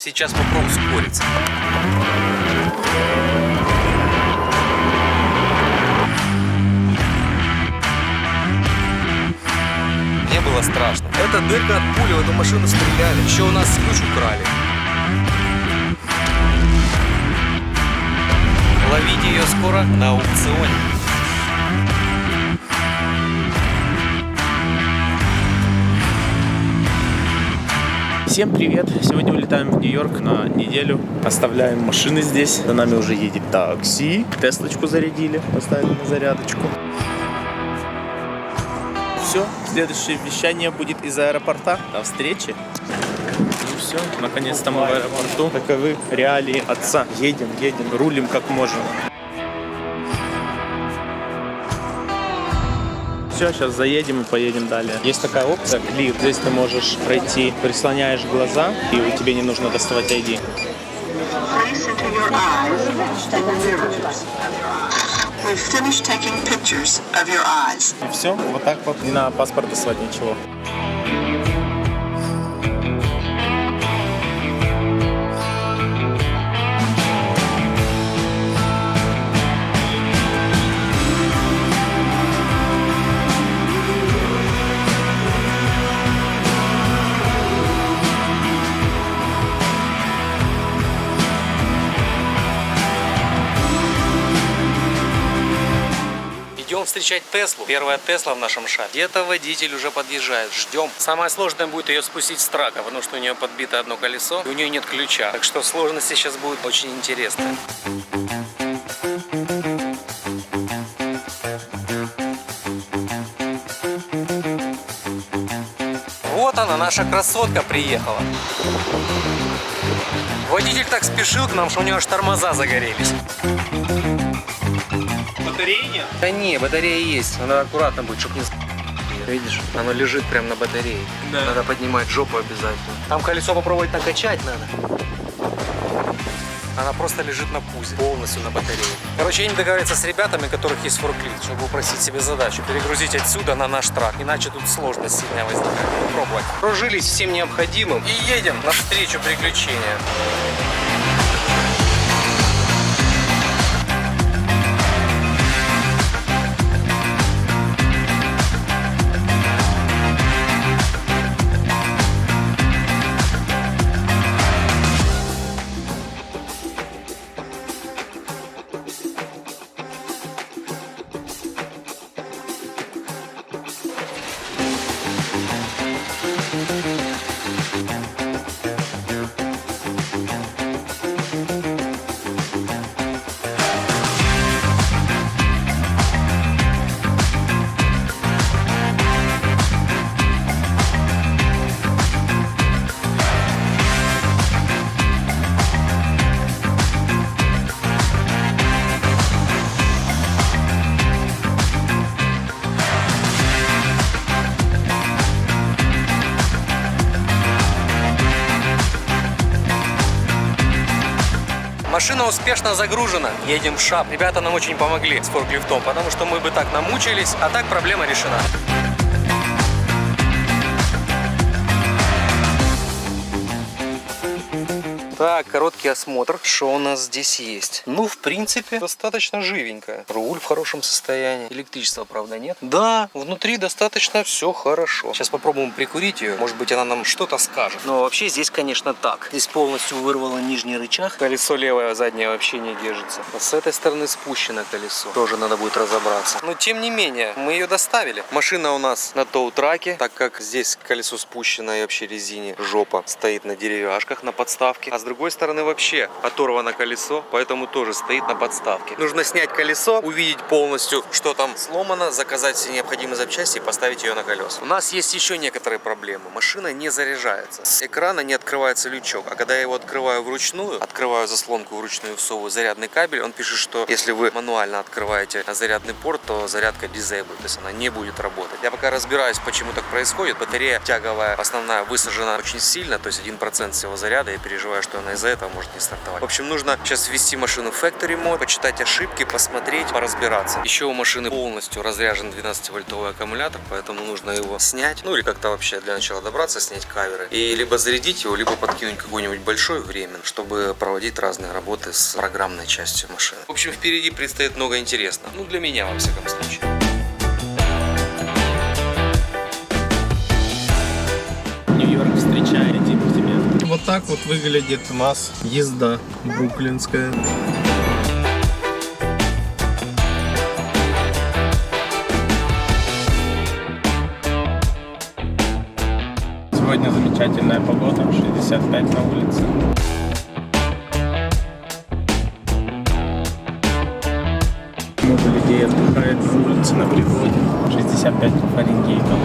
Сейчас попробую ускориться. Мне было страшно. Это дырка от пули, в эту машину стреляли. Еще у нас ключ украли. Ловите ее скоро на аукционе. Всем привет! Сегодня улетаем в Нью-Йорк на неделю. Оставляем машины здесь. За нами уже едет такси. Теслочку зарядили, поставили на зарядочку. Все, следующее вещание будет из аэропорта. До встречи! Ну все, наконец-то мы в аэропорту. Таковы реалии отца. Едем, рулим как можем. Все, сейчас заедем и поедем далее. Есть такая опция, клир. Здесь ты можешь пройти, прислоняешь глаза, и тебе не нужно доставать ID. И все, вот так вот. Не надо паспорт доставать, ничего. Идем встречать Теслу. Первая Тесла в нашем шаре. Где-то водитель уже подъезжает. Ждем. Самое сложное будет ее спустить с трака, потому что у нее подбито одно колесо, и у нее нет ключа. Так что сложности сейчас будут очень интересные. Вот она, наша красотка приехала. Водитель так спешил к нам, что у него аж тормоза загорелись. Батареи нет? Да не, батарея есть. Надо аккуратно будет, чтобы не... Видишь, оно лежит прямо на батарее. Да. Надо поднимать жопу обязательно. Там колесо попробовать накачать надо. Она просто лежит на пузе, полностью на батарее. Короче, я не договориться с ребятами, у которых есть форклифт, чтобы упростить себе задачу. Перегрузить отсюда на наш трак. Иначе тут сложность сильная возникает. Попробовать. Кружились всем необходимым и едем навстречу приключения. Машина успешно загружена. Едем в ШАП. Ребята нам очень помогли с форклифтом, потому что мы бы так намучились, а так проблема решена. Так, короткий осмотр. Что у нас здесь есть? Ну, в принципе, достаточно живенькая. Руль в хорошем состоянии. Электричества, правда, нет. Да, внутри достаточно все хорошо. Сейчас попробуем прикурить ее. Может быть, она нам что-то скажет. Но вообще здесь, конечно, так. Здесь полностью вырвало нижний рычаг. Колесо левое, заднее вообще не держится. А с этой стороны спущено колесо. Тоже надо будет разобраться. Но, тем не менее, мы ее доставили. Машина у нас на тоу-траке, так как здесь колесо спущено и вообще резине жопа стоит на деревяшках, на подставке. А с другой стороны вообще оторвано колесо, поэтому тоже стоит на подставке. Нужно снять колесо, увидеть полностью, что там сломано, заказать все необходимые запчасти и поставить ее на колеса. У нас есть еще некоторые проблемы. Машина не заряжается. С экрана не открывается лючок. А когда я его открываю вручную, открываю заслонку вручную, всовываю зарядный кабель, он пишет, что если вы мануально открываете зарядный порт, то зарядка disabled, то есть она не будет работать. Я пока разбираюсь, почему так происходит. Батарея тяговая основная высажена очень сильно, то есть 1% всего заряда. Я переживаю, что она из-за этого может не стартовать. В общем, нужно сейчас ввести машину в Factory Mode, почитать ошибки, посмотреть, поразбираться. Еще у машины полностью разряжен 12-вольтовый аккумулятор, поэтому нужно его снять. Ну или как-то вообще для начала добраться, снять каверы. И либо зарядить его, либо подкинуть какой-нибудь большой времен, чтобы проводить разные работы с программной частью машины. В общем, впереди предстоит много интересного. Ну, для меня, во всяком случае. Нью-Йорк встречает, иди к тебе. Вот так вот выглядит у нас езда бруклинская. Сегодня замечательная погода, 65 на улице. Много людей отдыхает на улице, на природе. 65 по Фаренгейту.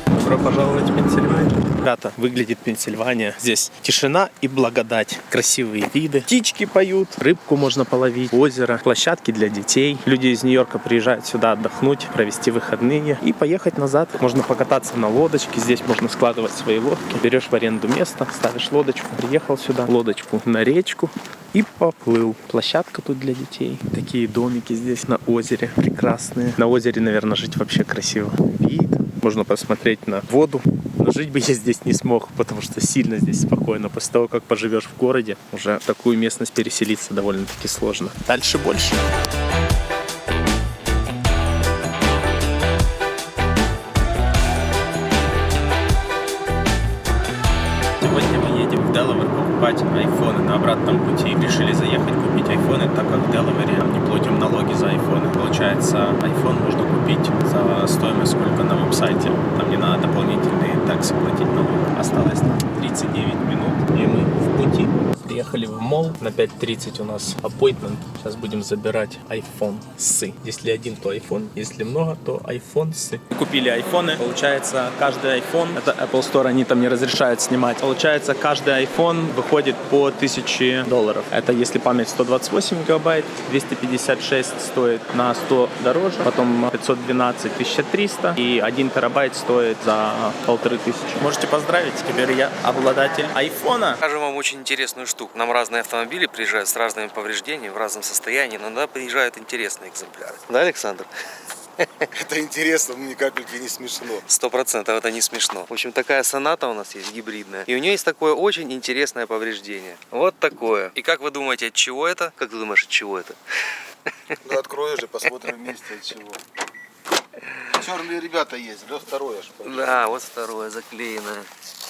Добро пожаловать в Пенсильванию. Ребята, выглядит Пенсильвания. Здесь тишина и благодать. Красивые виды. Птички поют, рыбку можно половить, озеро, площадки для детей. Люди из Нью-Йорка приезжают сюда отдохнуть, провести выходные и поехать назад. Можно покататься на лодочке. Здесь можно складывать свои лодки. Берешь в аренду место, ставишь лодочку. Приехал сюда, лодочку на речку и поплыл. Площадка тут для детей. Такие домики здесь на озере. Прекрасные. На озере, наверное, жить вообще красиво. Вид. Можно посмотреть на воду. Но жить бы я здесь не смог, потому что сильно здесь спокойно. После того, как поживешь в городе, уже в такую местность переселиться довольно-таки сложно. Дальше больше. Сегодня мы едем в Делавэр покупать айфоны. На обратном пути решили заехать купить айфоны, так как в Делавере не платим налоги за айфоны. Получается, айфон можно купить за стоимость сколько на веб-сайте. Там не надо дополнительные таксы платить налоги. Осталось 39 минут, и мы в пути. Приехали в молл. На 5:30 у нас appointment. Сейчас будем забирать iPhone-сы. Если один, то iPhone. Если много, то iPhone-сы. Купили айфоны. Получается, каждый iPhone, это Apple Store, они там не разрешают снимать. Получается, каждый iPhone выходит по $1000. Это если память 128 гигабайт, 256 стоит на 100 дороже, потом 512 1300 и 1 терабайт стоит за 1500. Можете поздравить, теперь я обладатель айфона. Скажу вам очень интересную штуку. Нам разные автомобили приезжают с разными повреждениями, в разном состоянии, но иногда приезжают интересные экземпляры. Да, Александр? Это интересно, но ни капельки не смешно. 100% это не смешно. В общем, такая Соната у нас есть, гибридная. И у нее есть такое очень интересное повреждение. Вот такое. И как вы думаете, от чего это? Как ты думаешь, от чего это? Ну открой же, посмотрим вместе от чего. Черные ребята есть, да, второе. Да, вот второе заклеенное.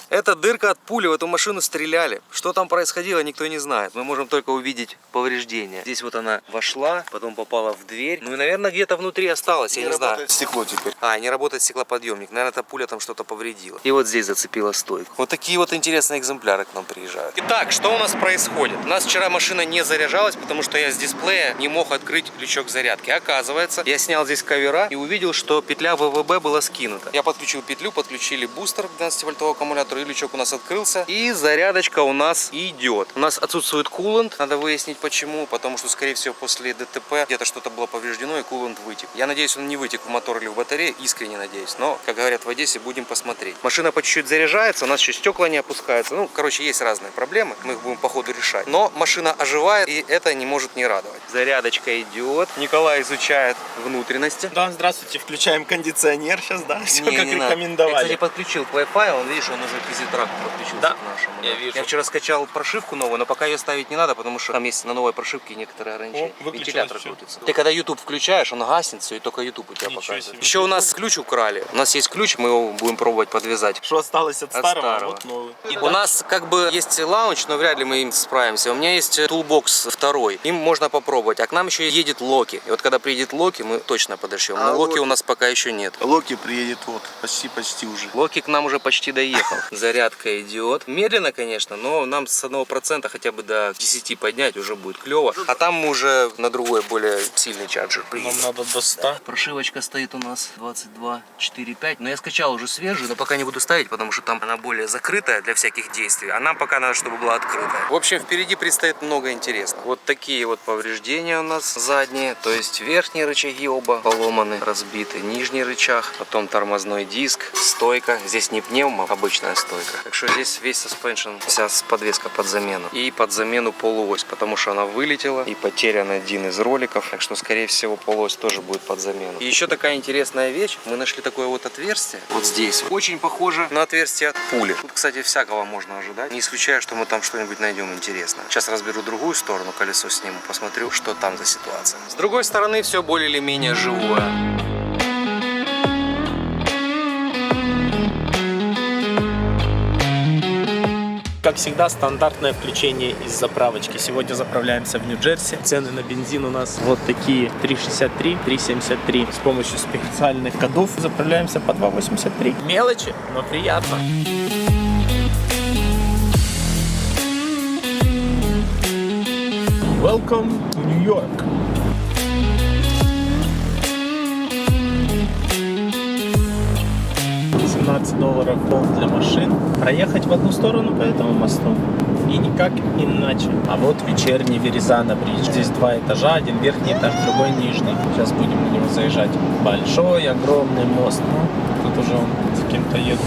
Это дырка от пули, в эту машину стреляли. Что там происходило, никто не знает. Мы можем только увидеть повреждения. Здесь вот она вошла, потом попала в дверь. Ну и, наверное, где-то внутри осталось, я не знаю. Работает стекло теперь. А, не работает стеклоподъемник. Наверное, эта пуля там что-то повредила. И вот здесь зацепила стойку. Вот такие вот интересные экземпляры к нам приезжают. Итак, что у нас происходит? У нас вчера машина не заряжалась, потому что я с дисплея не мог открыть крючок зарядки. Оказывается, я снял здесь кавера и увидел, что петля ВВБ была скинута. Я подключил петлю, подключили бустер к 12-вольтовому аккумулятору, и лючок у нас открылся. И зарядочка у нас идет. У нас отсутствует кулант. Надо выяснить почему. Потому что, скорее всего, после ДТП где-то что-то было повреждено и кулант вытек. Я надеюсь, он не вытек в мотор или в батарее. Искренне надеюсь. Но, как говорят в Одессе, будем посмотреть. Машина по чуть-чуть заряжается. У нас еще стекла не опускаются. Ну, короче, есть разные проблемы. Мы их будем по ходу решать. Но машина оживает, и это не может не радовать. Зарядочка идет. Николай изучает внутренности. Да, здравствуйте, включаем кондиционер сейчас, да? Все Не, как не надо. рекомендовали. Я, кстати, подключил к Wi-Fi, он, видишь, он уже к EasyTrack подключился Да, к нашему. я вижу. Я вчера скачал прошивку новую, но пока ее ставить не надо, потому что там есть на новой прошивке некоторые ограничения. О, выключилось Вентилятор всё. крутится. Ты когда YouTube включаешь, он гаснет все, и только YouTube у тебя Ничего показывает. себе. Еще у нас ключ украли. У нас есть ключ, мы его будем пробовать подвязать. Что осталось от От старого, старого. вот новый. У нас как бы есть лаунч, но вряд ли мы им справимся. У меня есть Toolbox 2, им можно попробовать. А к нам еще едет Локи. И вот когда приедет Локи, мы точно подождем. Но Локи у нас пока еще нет. Локи приедет вот, почти уже. Локи к нам уже почти доехал. зарядка идет. Медленно, конечно, но нам с 1% хотя бы до 10 поднять уже будет клево. А там мы уже на другой, более сильный чарджер приедем. Нам надо до 100. Прошивочка стоит у нас 22.4.5. Но я скачал уже свежую, но пока не буду ставить, потому что там она более закрытая для всяких действий. А нам пока надо, чтобы была открытая. В общем, впереди предстоит много интересного. Вот такие вот повреждения у нас задние. То есть верхние рычаги оба поломаны, разбиты. Нижний рычаг, потом тормозной диск, стойка. Здесь не пневма, обычная стойка. Так что здесь весь суспеншн, вся подвеска под замену. И под замену полуось, потому что она вылетела и потерян один из роликов. Так что, скорее всего, полуось тоже будет под замену. И еще такая интересная вещь. Мы нашли такое вот отверстие. Вот здесь. Очень похоже на отверстие от пули. Тут, кстати, всякого можно ожидать. Не исключаю, что мы там что-нибудь найдем интересное. Сейчас разберу другую сторону, колесо сниму, посмотрю, что там за ситуация. С другой стороны, все более или менее живое. Как всегда, стандартное включение из заправочки. Сегодня заправляемся в Нью-Джерси. Цены на бензин у нас вот такие: 3,63, 3,73. С помощью специальных кодов заправляемся по 2,83. Мелочи, но приятно. Welcome to New York. $17 пол для машин. Проехать в одну сторону по этому мосту и никак иначе. А вот вечерний Веризана бридж. Здесь 2 этажа, один верхний этаж, другой нижний. Сейчас будем на него заезжать. Большой, огромный мост. Ну, тут уже он за кем-то едет.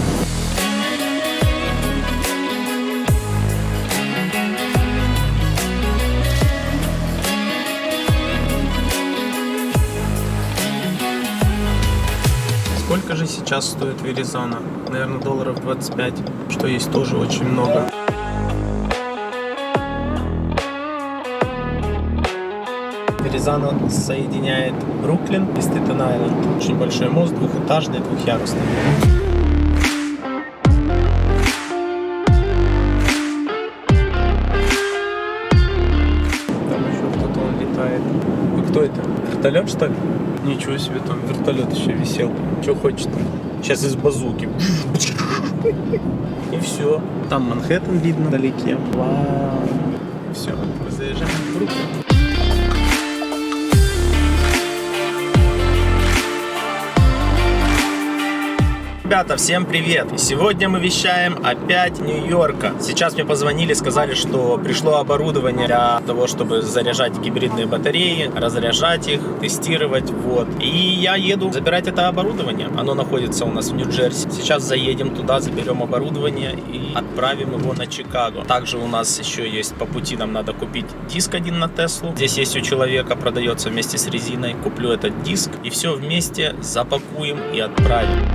Сколько же сейчас стоит Веризана? Наверное, долларов 25, что есть тоже очень много. Веризана соединяет Бруклин и Стейтен-Айленд. Очень большой мост, двухэтажный, двухъярусный. Там еще кто-то он летает. А кто это? Вертолет, что ли? Ничего себе, там вертолет еще висел. Что хочет? Сейчас из базуки. И все. Там Манхэттен видно вдалеке. Вау. Все, мы заезжаем в Бруклин. Ребята, всем привет! Сегодня мы вещаем опять Нью-Йорка. Сейчас мне позвонили, сказали, что пришло оборудование для того, чтобы заряжать гибридные батареи, разряжать их, тестировать, вот. И я еду забирать это оборудование. Оно находится у нас в Нью-Джерси. Сейчас заедем туда, заберем оборудование и отправим его на Чикаго. Также у нас еще есть по пути, нам надо купить диск один на Теслу. Здесь есть у человека, продается вместе с резиной. Куплю этот диск и все вместе запакуем и отправим.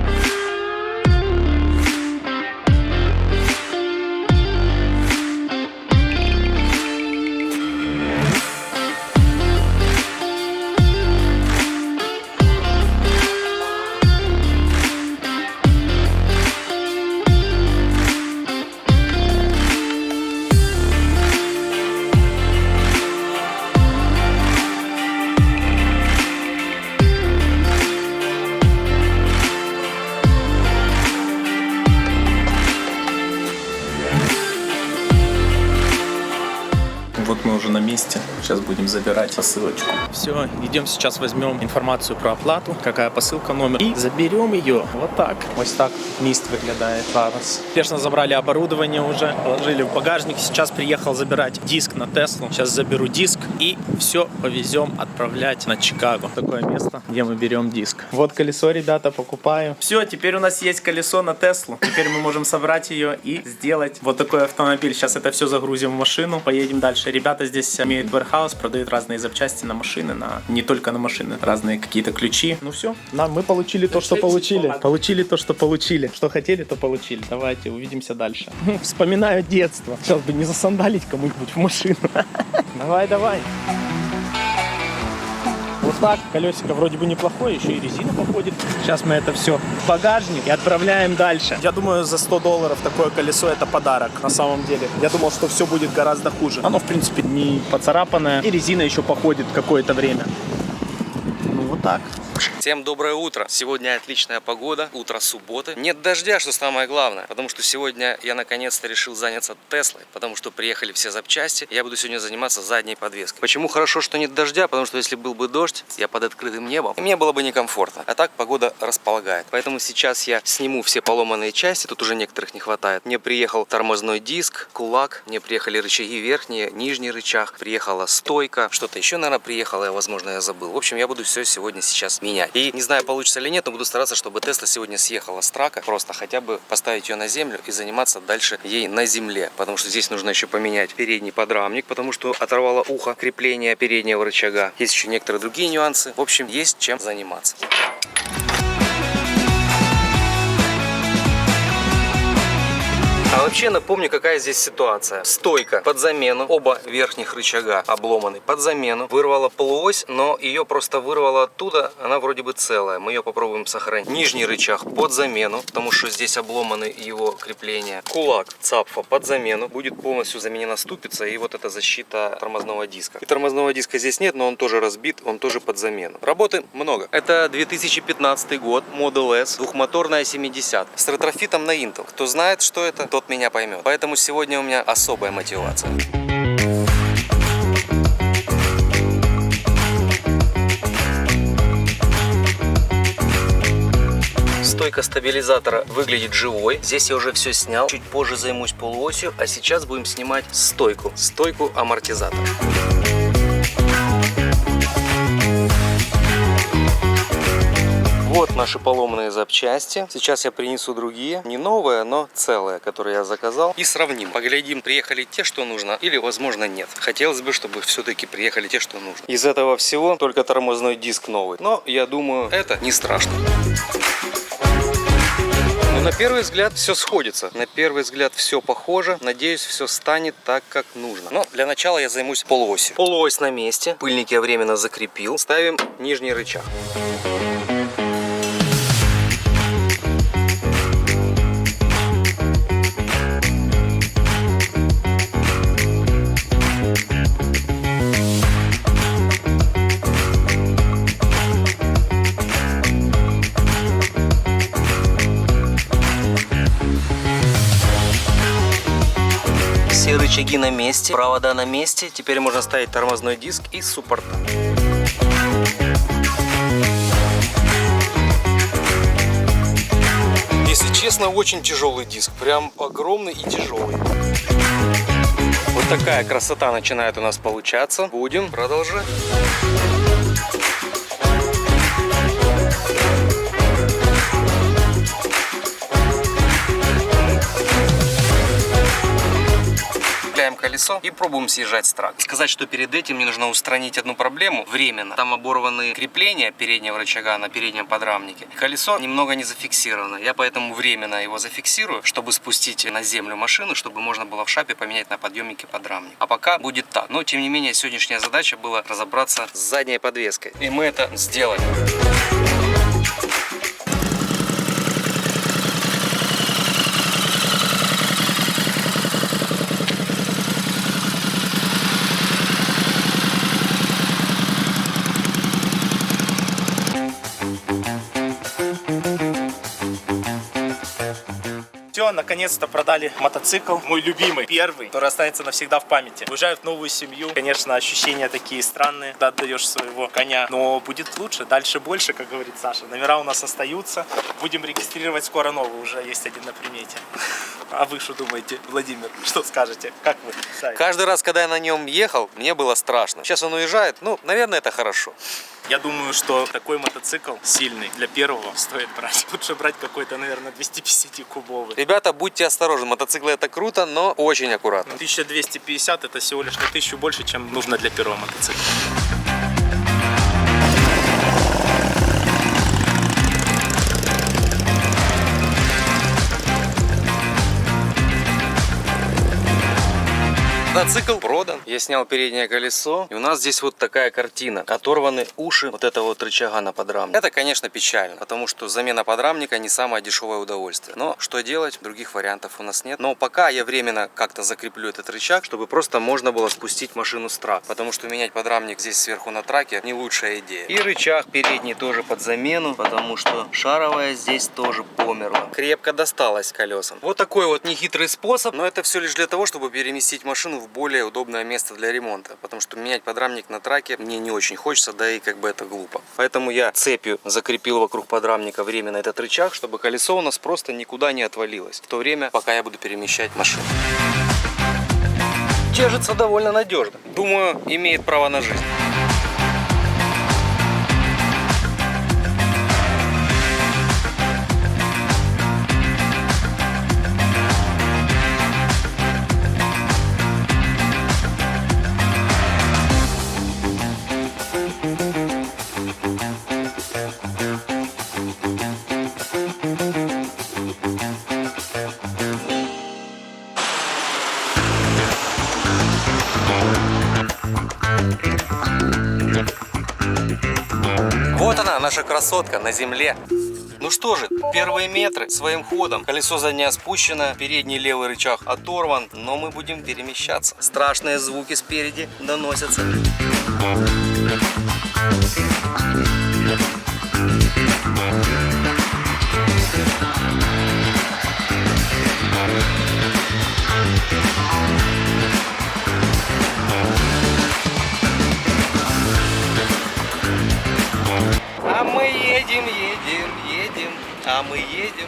Вот мы уже на месте. Сейчас будем забирать посылочку. Все, идем сейчас возьмем информацию про оплату, какая посылка, номер, и заберем ее. Вот так. Вот так мист выглядает зараз. Спешно забрали оборудование уже, положили в багажник. Сейчас приехал забирать диск на Теслу. Сейчас заберу диск и все повезем отправлять на Чикаго. Такое место, где мы берем диск. Вот колесо, ребята, покупаю. Все, теперь у нас есть колесо на Теслу. Теперь мы можем собрать ее и сделать вот такой автомобиль. Сейчас это все загрузим в машину, поедем дальше. Ребята здесь имеют warehouse, продают разные запчасти на машины, не только на машины, разные какие-то ключи. Ну все, мы получили то, что получили. Получили то, что получили. Что хотели, то получили. Давайте увидимся дальше. Вспоминаю детство. Сейчас бы не засандалить кому-нибудь в машину. Давай, давай. Вот так, колесико вроде бы неплохое, еще и резина походит. Сейчас мы это все в багажник и отправляем дальше. Я думаю, за $100 такое колесо это подарок на самом деле. Я думал, что все будет гораздо хуже. Оно в принципе не поцарапанное и резина еще походит какое-то время. Ну вот так. хороший. Всем доброе утро. Сегодня отличная погода, утро субботы. Нет дождя, что самое главное, потому что сегодня я наконец-то решил заняться Теслой, потому что приехали все запчасти. Я буду сегодня заниматься задней подвеской. Почему хорошо, что нет дождя? Потому что если был бы дождь, я под открытым небом, и мне было бы некомфортно. А так погода располагает. Поэтому сейчас я сниму все поломанные части, тут уже некоторых не хватает. Мне приехал тормозной диск, кулак, мне приехали рычаги верхние, нижний рычаг, приехала стойка, что-то еще, наверное, приехало, возможно, я забыл. В общем, я буду все сегодня сейчас менять. И не знаю, получится или нет, но буду стараться, чтобы Тесла сегодня съехала с трака, просто хотя бы поставить ее на землю и заниматься дальше ей на земле, потому что здесь нужно еще поменять передний подрамник, потому что оторвало ухо крепления переднего рычага. Есть еще некоторые другие нюансы. В общем, есть чем заниматься. А вообще напомню, какая здесь ситуация. Стойка под замену, оба верхних рычага обломаны под замену. Вырвала полуось, но ее просто вырвало оттуда, она вроде бы целая. Мы ее попробуем сохранить. Нижний рычаг под замену, потому что здесь обломаны его крепления. Кулак цапфа под замену. Будет полностью заменена ступица и вот эта защита тормозного диска. И тормозного диска здесь нет, но он тоже разбит, он тоже под замену. Работы много. Это 2015 год, Model S, двухмоторная 70 с ретрофитом на Intel. Кто знает, что это, тот меня поймет. Поэтому сегодня у меня особая мотивация. Стойка стабилизатора выглядит живой. Здесь я уже все снял. Чуть позже займусь полуосью, а сейчас будем снимать стойку амортизатора. Вот наши поломанные запчасти. Сейчас я принесу другие, не новые, но целые, которые я заказал, и сравним. Поглядим, приехали те, что нужно, или, возможно, нет. Хотелось бы, чтобы все-таки приехали те, что нужно. Из этого всего только тормозной диск новый. Но я думаю, это не страшно. Но на первый взгляд все сходится. На первый взгляд все похоже. Надеюсь, все станет так, как нужно. Но для начала я займусь полуосью. Полуось на месте. Пыльник я временно закрепил. Ставим нижний рычаг. Все рычаги на месте, провода на месте. Теперь можно ставить тормозной диск и суппорт. Если честно, очень тяжелый диск. Прям огромный и тяжелый. Вот такая красота начинает у нас получаться. Будем продолжать. Колесо и пробуем съезжать с трака. Сказать, что перед этим мне нужно устранить одну проблему временно. Там оборваны крепления переднего рычага на переднем подрамнике. Колесо немного не зафиксировано. Я поэтому временно его зафиксирую, чтобы спустить на землю машину, чтобы можно было в шапе поменять на подъемнике подрамник. А пока будет так. Но тем не менее сегодняшняя задача была разобраться с задней подвеской. И мы это сделаем. Все, наконец-то продали мотоцикл, мой любимый, первый, который останется навсегда в памяти. Уезжаю в новую семью, конечно, ощущения такие странные, когда отдаешь своего коня, но будет лучше, дальше больше, как говорит Саша. Номера у нас остаются, будем регистрировать скоро новый, уже есть один на примете. А вы что думаете, Владимир, что скажете, как вы? Каждый раз, когда я на нем ехал, мне было страшно. Сейчас он уезжает, ну, наверное, это хорошо. Я думаю, что такой мотоцикл сильный для первого стоит брать. Лучше брать какой-то, наверное, 250-кубовый. Ребята, будьте осторожны, мотоциклы это круто, но очень аккуратно. 1250 это всего лишь на 1000 больше, чем нужно для первого мотоцикла. Мотоцикл продан. Я снял переднее колесо. И у нас здесь вот такая картина. Оторваны уши вот этого вот рычага на подрамник. Это, конечно, печально, потому что замена подрамника не самое дешевое удовольствие. Но что делать? Других вариантов у нас нет. Но пока я временно как-то закреплю этот рычаг, чтобы просто можно было спустить машину с трак. Потому что менять подрамник здесь сверху на траке не лучшая идея. И рычаг передний тоже под замену, потому что шаровая здесь тоже померла. Крепко досталась колесам. Вот такой вот нехитрый способ. Но это все лишь для того, чтобы переместить машину в более удобное место для ремонта. Потому что менять подрамник на траке мне не очень хочется, да и как бы это глупо. Поэтому я цепью закрепил вокруг подрамника временно этот рычаг, чтобы колесо у нас просто никуда не отвалилось. В то время, пока я буду перемещать машину. Держится довольно надежно. Думаю, имеет право на жизнь. Вот она, наша красотка на земле. Ну что же, первые метры своим ходом. Колесо заднее спущено, передний левый рычаг оторван, но мы будем перемещаться. Страшные звуки спереди доносятся. А мы едем, а мы едем.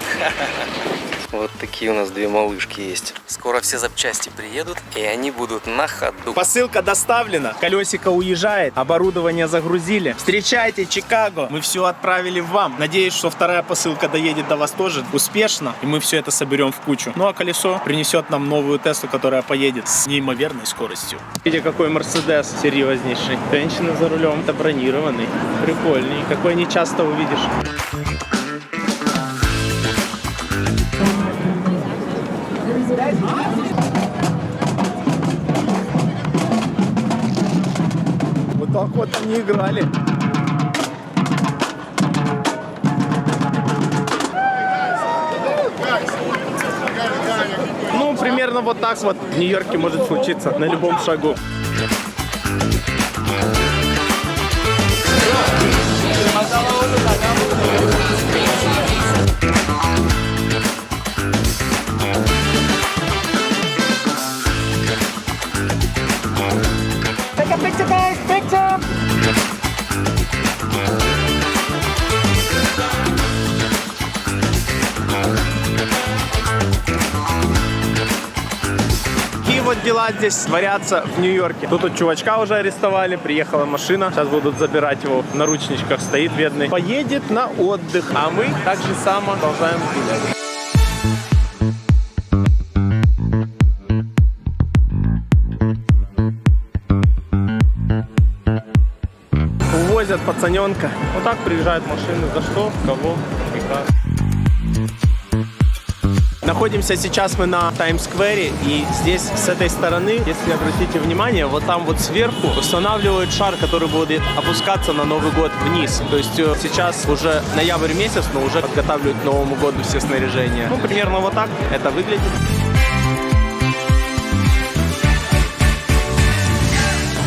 Вот такие у нас две малышки есть. Скоро все запчасти приедут, и они будут на ходу. Посылка доставлена, колесико уезжает, оборудование загрузили. Встречайте, Чикаго! Мы все отправили вам. Надеюсь, что вторая посылка доедет до вас тоже успешно, и мы все это соберем в кучу. Ну а колесо принесет нам новую Теслу, которая поедет с неимоверной скоростью. Видите, какой Мерседес серьезнейший. Женщина за рулем, это бронированный. Прикольный, какой не часто увидишь. Вот так вот они играли. Ну, примерно вот так вот в Нью-Йорке может случиться на любом шагу. Take a picture, guys! Picture! Какие вот дела здесь творятся в Нью-Йорке. Тут вот чувачка уже арестовали, приехала машина. Сейчас будут забирать его, в наручничках стоит бедный. Поедет на отдых, а мы так же само продолжаем гулять. Увозят пацаненка. Вот так приезжают машины. За что, кого и как. Находимся сейчас мы на Таймс-сквере, и здесь с этой стороны, если обратите внимание, вот там вот сверху устанавливают шар, который будет опускаться на Новый год вниз. То есть сейчас уже ноябрь месяц, но уже подготавливают к Новому году все снаряжения. Ну, примерно вот так это выглядит.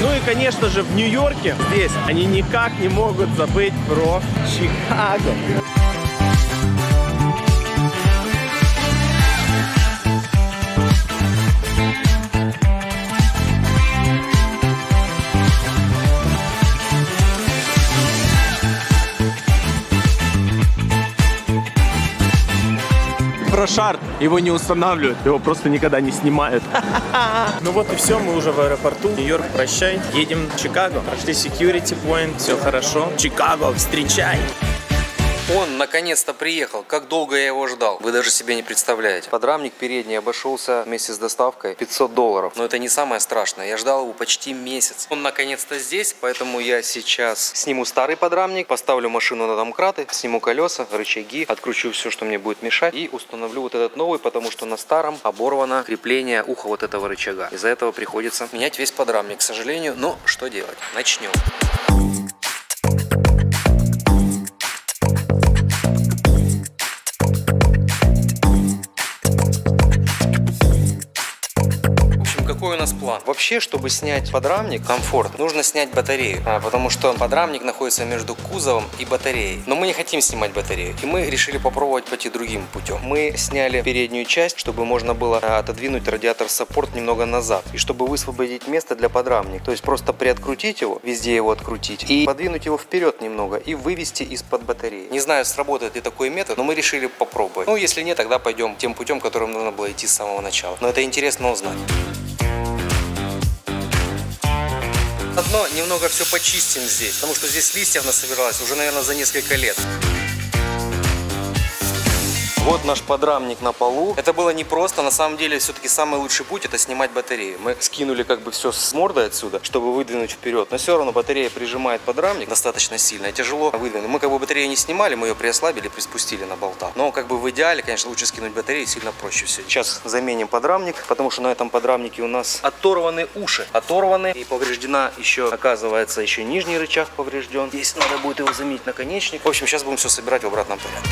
Ну и, конечно же, в Нью-Йорке здесь они никак не могут забыть про Чикаго. Про шар его не устанавливают, его просто никогда не снимают. Ну вот и все, мы уже в аэропорту. Нью-Йорк, прощай. Едем в Чикаго. Прошли security point, все хорошо. Чикаго, встречай! Он наконец-то приехал. Как долго я его ждал, вы даже себе не представляете. Подрамник передний обошелся вместе с доставкой $500. Но это не самое страшное. Я ждал его почти месяц. Он наконец-то здесь, поэтому я сейчас сниму старый подрамник, поставлю машину на домкраты, сниму колеса, рычаги, откручу все, что мне будет мешать, и установлю вот этот новый, потому что на старом оборвано крепление уха вот этого рычага. Из-за этого приходится менять весь подрамник, к сожалению. Но что делать? Начнем. Какой у нас план? Вообще, чтобы снять подрамник, комфорт, нужно снять батарею, потому что подрамник находится между кузовом и батареей. Но мы не хотим снимать батарею, и мы решили попробовать пойти другим путем. Мы сняли переднюю часть, чтобы можно было отодвинуть радиатор саппорт немного назад, и чтобы высвободить место для подрамника. То есть просто приоткрутить его, везде его открутить, и подвинуть его вперед немного, и вывести из-под батареи. Не знаю, сработает ли такой метод, но мы решили попробовать. Ну, если нет, тогда пойдем тем путем, которым нужно было идти с самого начала. Но это интересно узнать. Заодно немного все почистим здесь, потому что здесь листьев насобиралось уже, наверное, за несколько лет. Вот наш подрамник на полу. Это было непросто. На самом деле, все-таки самый лучший путь — это снимать батарею. Мы скинули как бы все с мордой отсюда, чтобы выдвинуть вперед. Но все равно батарея прижимает подрамник достаточно сильно. Тяжело выдвинуть. Мы как бы батарею не снимали, мы ее приослабили, приспустили на болтах. Но как бы в идеале, конечно, лучше скинуть батарею, сильно проще все. Сейчас заменим подрамник, потому что на этом подрамнике у нас оторваны уши. Оторваны и повреждена еще, оказывается, еще нижний рычаг поврежден. Здесь надо будет его заменить наконечник. В общем, сейчас будем все собирать в обратном порядке.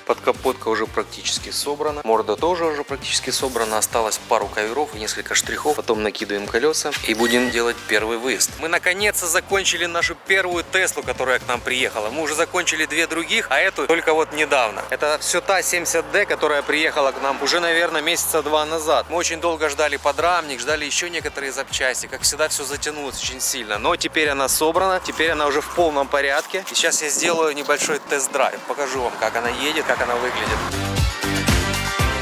Подкапотка уже практически собрана. Морда тоже уже практически собрана. Осталось пару каверов и несколько штрихов. Потом накидываем колеса и будем делать первый выезд. Мы наконец-то закончили нашу первую Теслу, которая к нам приехала. Мы уже закончили две других, а эту только вот недавно. Это все та 70D, которая приехала к нам уже, наверное, месяца два назад. Мы очень долго ждали подрамник, ждали еще некоторые запчасти. Как всегда, все затянулось очень сильно. Но теперь она собрана, теперь она уже в полном порядке. И сейчас я сделаю небольшой тест-драйв. Покажу вам, как она едет, как она выглядит.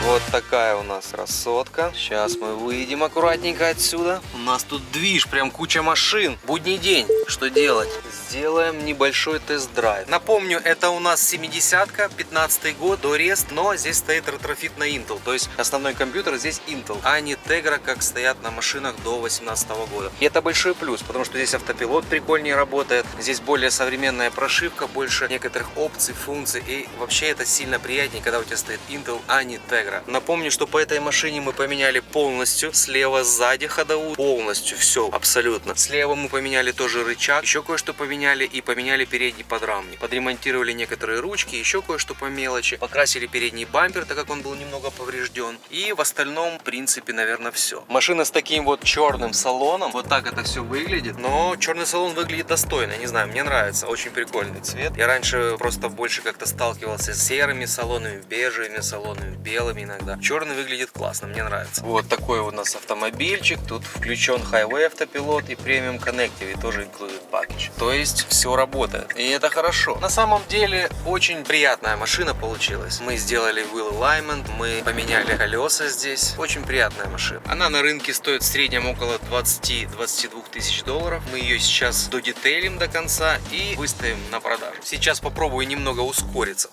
Вот такая у нас красотка. Сейчас мы выйдем аккуратненько отсюда. У нас тут движ, прям куча машин. Будний день. Что делать? Сделаем небольшой тест-драйв. Напомню, это у нас 70-ка, 15-й год, до Рест, но здесь стоит ретрофит на Intel. То есть основной компьютер здесь Intel, а не Tegra, как стоят на машинах до 2018 года. И это большой плюс, потому что здесь автопилот прикольнее работает. Здесь более современная прошивка, больше некоторых опций, функций. И вообще это сильно приятнее, когда у тебя стоит Intel, а не Tegra. Напомню, что по этой машине мы поменяли полностью слева, сзади ходовую, полностью все, абсолютно. Слева мы поменяли тоже рычаг, еще кое-что поменяли и поменяли передний подрамник. Подремонтировали некоторые ручки, еще кое-что по мелочи. Покрасили передний бампер, так как он был немного поврежден. И в остальном, в принципе, наверное, все. Машина с таким вот черным салоном. Вот так это все выглядит. Но черный салон выглядит достойно. Не знаю, мне нравится. Очень прикольный цвет. Я раньше просто больше как-то сталкивался с серыми салонами, бежевыми салонами, белыми иногда. Черный выглядит классно, мне нравится. Вот такой у нас автомобильчик. Тут включен Highway автопилот и Premium Connectivity, тоже included package. То есть все работает. И это хорошо. На самом деле очень приятная машина получилась. Мы сделали wheel alignment, мы поменяли колеса здесь. Очень приятная машина. Она на рынке стоит в среднем около 20-22 тысяч долларов. Мы ее сейчас додетейлим до конца и выставим на продажу. Сейчас попробую немного ускориться.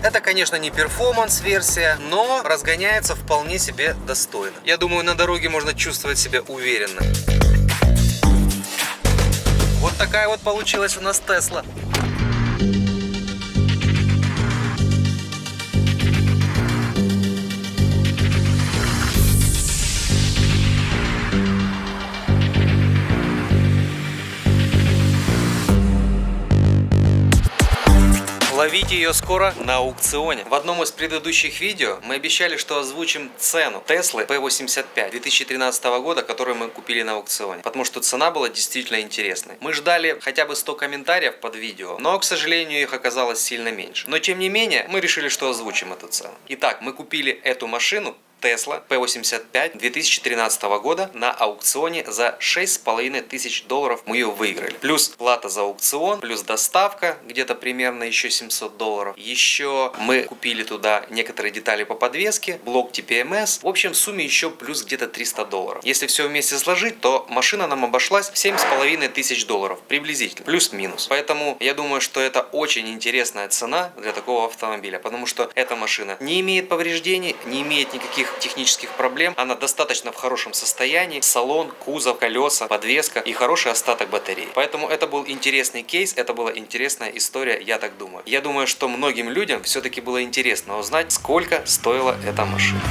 Это, конечно, не перформанс-версия, но разгоняется вполне себе достойно. Я думаю, на дороге можно чувствовать себя уверенно. Вот такая вот получилась у нас Тесла. Ловите ее скоро на аукционе. В одном из предыдущих видео мы обещали, что озвучим цену Теслы P85 2013 года, которую мы купили на аукционе. Потому что цена была действительно интересной. Мы ждали хотя бы 100 комментариев под видео, но, к сожалению, их оказалось сильно меньше. Но, тем не менее, мы решили, что озвучим эту цену. Итак, мы купили эту машину Tesla P85 2013 года на аукционе за $6500. Мы ее выиграли. Плюс плата за аукцион, плюс доставка, где-то примерно еще $700. Еще мы купили туда некоторые детали по подвеске, блок TPMS. В общем, в сумме еще плюс где-то $300. Если все вместе сложить, то машина нам обошлась в $7500 приблизительно, плюс-минус. Поэтому я думаю, что это очень интересная цена для такого автомобиля, потому что эта машина не имеет повреждений, не имеет никаких технических проблем, она достаточно в хорошем состоянии, салон, кузов, колеса, подвеска и хороший остаток батареи. Поэтому это был интересный кейс, это была интересная история, я так думаю. Я думаю, что многим людям все-таки было интересно узнать, сколько стоила эта машина.